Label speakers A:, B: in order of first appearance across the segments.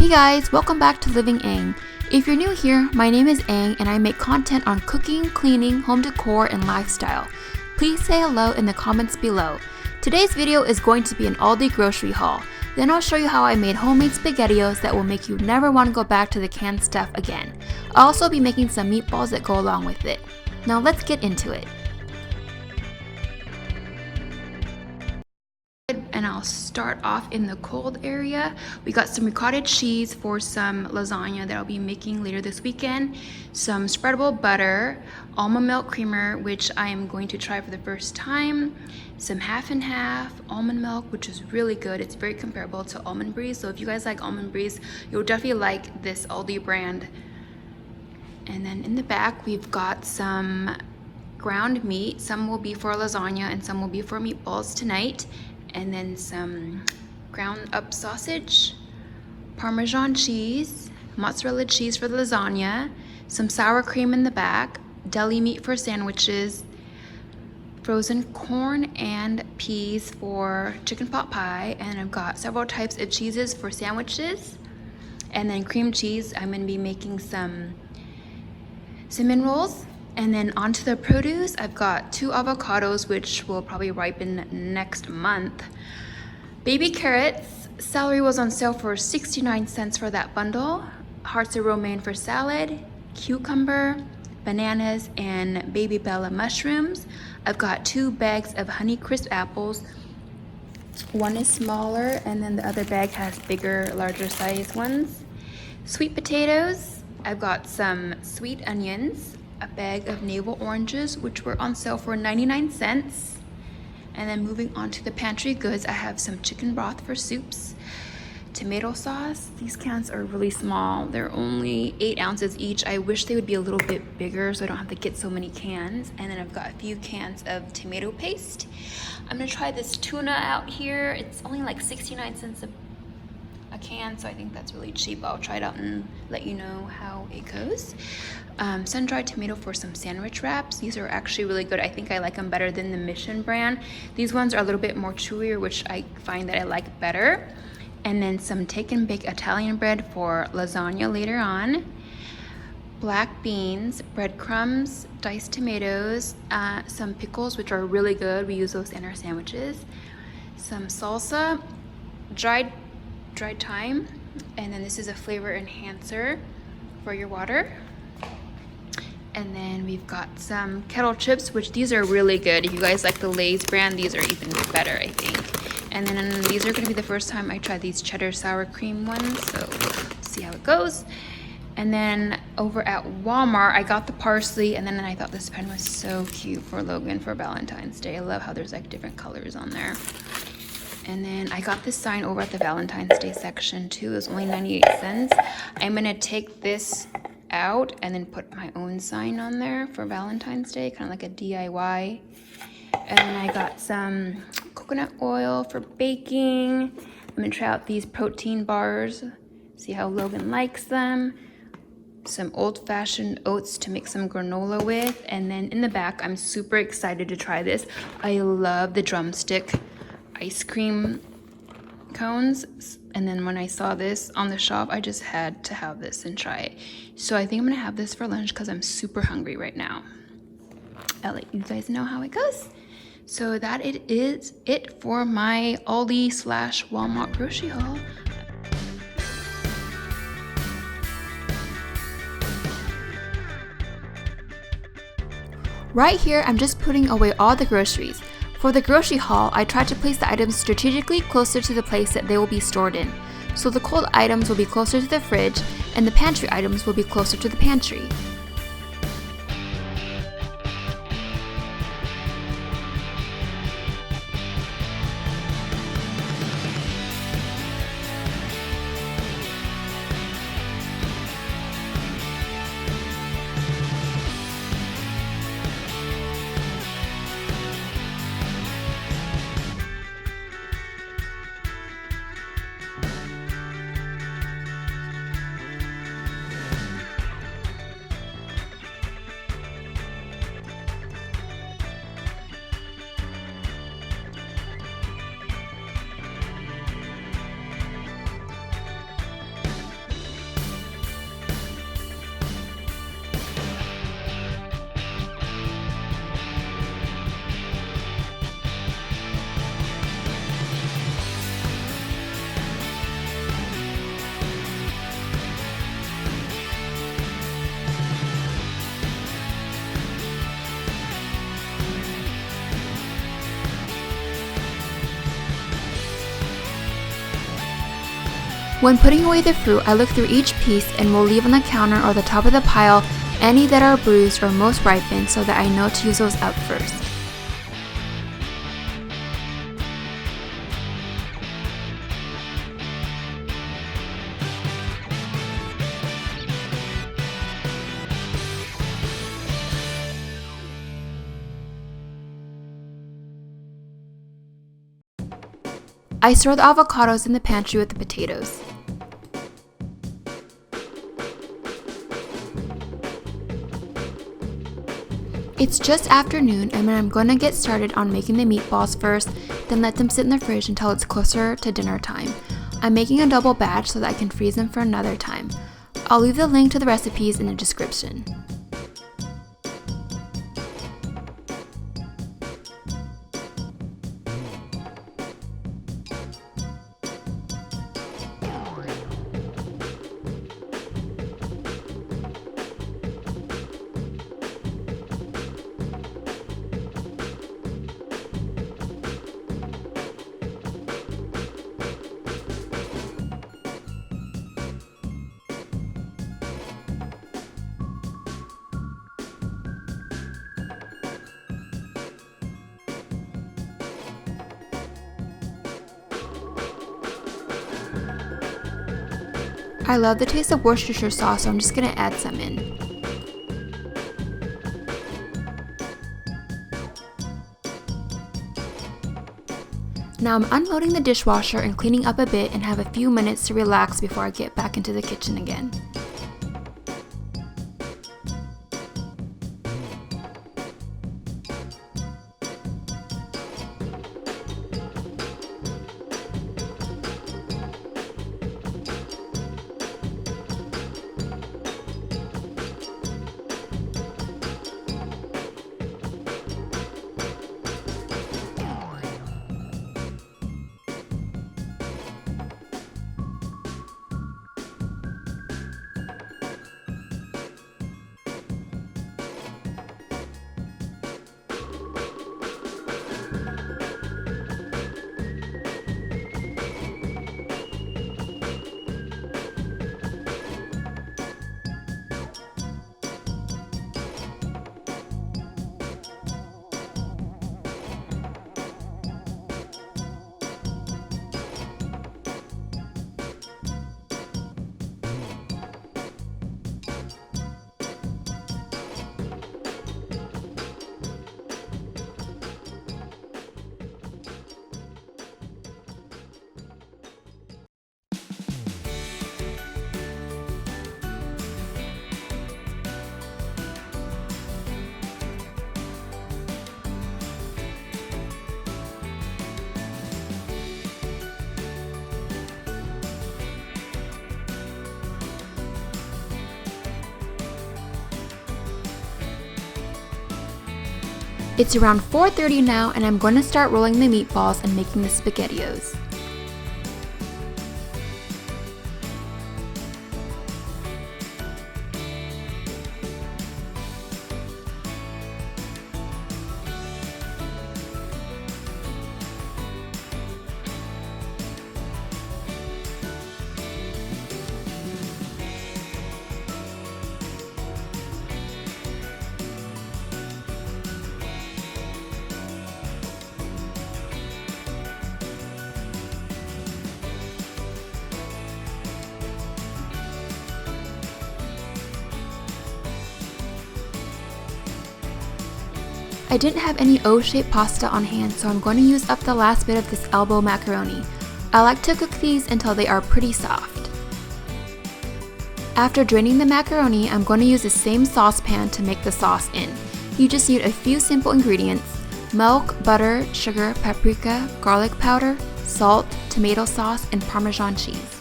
A: Hey guys, welcome back to Living Ang. If you're new here, my name is Ang and I make content on cooking, cleaning, home decor, and lifestyle. Please say hello in the comments below. Today's video is going to be an Aldi grocery haul. Then I'll show you how I made homemade SpaghettiOs that will make you never want to go back to the canned stuff again. I'll also be making some meatballs that go along with it. Now let's get into it. And I'll start off in the cold area. We got some ricotta cheese for some lasagna that I'll be making later this weekend, some spreadable butter, almond milk creamer, which I am going to try for the first time, some half and half almond milk, which is really good. It's very comparable to Almond Breeze, so if you guys like Almond Breeze, you'll definitely like this Aldi brand. And then in the back we've got some ground meat. Some will be for lasagna and some will be for meatballs tonight. And then some ground up sausage, Parmesan cheese, mozzarella cheese for the lasagna, some sour cream in the back, deli meat for sandwiches, frozen corn and peas for chicken pot pie, and I've got several types of cheeses for sandwiches, and then cream cheese. I'm gonna be making some cinnamon rolls. And then onto the produce, I've got 2 avocados, which will probably ripen next month. Baby carrots, celery was on sale for 69 cents for that bundle. Hearts of romaine for salad, cucumber, bananas, and baby bella mushrooms. I've got 2 bags of Honeycrisp apples. One is smaller, and then the other bag has bigger, larger size ones. Sweet potatoes, I've got some sweet onions, a bag of navel oranges, which were on sale for 99 cents. And then moving on to the pantry goods, I have some chicken broth for soups, tomato sauce. These cans are really small. They're only 8 ounces each. I wish they would be a little bit bigger so I don't have to get so many cans. And then I've got a few cans of tomato paste. I'm gonna try this tuna out here. It's only like 69 cents a can, so I think that's really cheap. I'll try it out and let you know how it goes. Sun-dried tomato for some sandwich wraps. These are actually really good. I think I like them better than the Mission brand. These ones are a little bit more chewier, which I find that I like better. And then some take and bake Italian bread for lasagna later on. Black beans, breadcrumbs, diced tomatoes, some pickles, which are really good. We use those in our sandwiches. Some salsa, dried thyme, and then this is a flavor enhancer for your water. And then we've got some kettle chips, which these are really good. If you guys like the Lay's brand, these are even better, I think. And then these are gonna be the first time I try these cheddar sour cream ones, so see how it goes. And then over at Walmart, I got the parsley, and then I thought this pen was so cute for Logan for Valentine's Day. I love how there's like different colors on there. And then I got this sign over at the Valentine's Day section too. It was only 98 cents. I'm gonna take this out and then put my own sign on there for Valentine's Day, kind of like a DIY. And then I got some coconut oil for baking. I'm gonna try out these protein bars, see how Logan likes them. Some old-fashioned oats to make some granola with. And then in the back, I'm super excited to try this. I love the drumstick ice cream cones, and then when I saw this on the shop, I just had to have this and try it. So I think I'm gonna have this for lunch because I'm super hungry right now. I'll let you guys know how it goes. So that it is it for my Aldi / Walmart grocery haul. Right here, I'm just putting away all the groceries. For the grocery haul, I tried to place the items strategically closer to the place that they will be stored in. So the cold items will be closer to the fridge, and the pantry items will be closer to the pantry. When putting away the fruit, I look through each piece and will leave on the counter or the top of the pile any that are bruised or most ripened so that I know to use those up first. I store the avocados in the pantry with the potatoes. It's just afternoon and I'm going to get started on making the meatballs first, then let them sit in the fridge until it's closer to dinner time. I'm making a double batch so that I can freeze them for another time. I'll leave the link to the recipes in the description. I love the taste of Worcestershire sauce, so I'm just going to add some in. Now I'm unloading the dishwasher and cleaning up a bit and have a few minutes to relax before I get back into the kitchen again. It's around 4:30 now and I'm going to start rolling the meatballs and making the SpaghettiOs. I didn't have any O-shaped pasta on hand, so I'm going to use up the last bit of this elbow macaroni. I like to cook these until they are pretty soft. After draining the macaroni, I'm going to use the same saucepan to make the sauce in. You just need a few simple ingredients: milk, butter, sugar, paprika, garlic powder, salt, tomato sauce, and Parmesan cheese.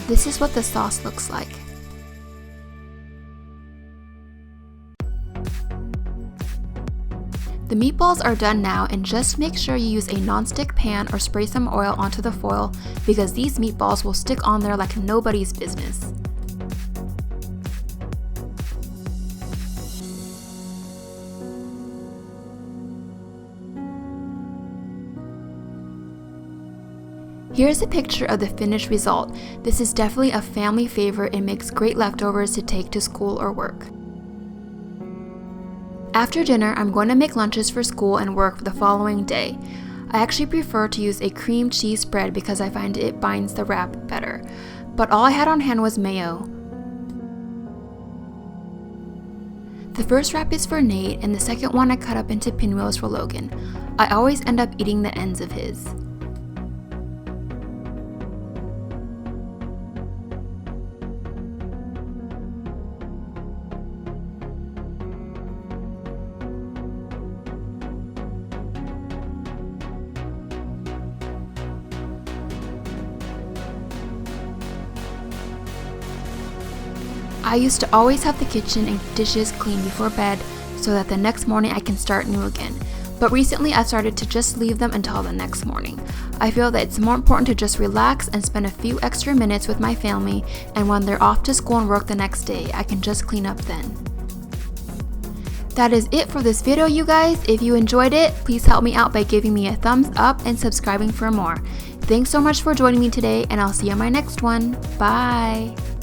A: This is what the sauce looks like. The meatballs are done now, and just make sure you use a non-stick pan or spray some oil onto the foil because these meatballs will stick on there like nobody's business. Here's a picture of the finished result. This is definitely a family favorite and makes great leftovers to take to school or work. After dinner, I'm going to make lunches for school and work for the following day. I actually prefer to use a cream cheese spread because I find it binds the wrap better. But all I had on hand was mayo. The first wrap is for Nate, and the second one I cut up into pinwheels for Logan. I always end up eating the ends of his. I used to always have the kitchen and dishes clean before bed so that the next morning I can start new again. But recently I started to just leave them until the next morning. I feel that it's more important to just relax and spend a few extra minutes with my family, and when they're off to school and work the next day, I can just clean up then. That is it for this video, you guys. If you enjoyed it, please help me out by giving me a thumbs up and subscribing for more. Thanks so much for joining me today, and I'll see you on my next one. Bye!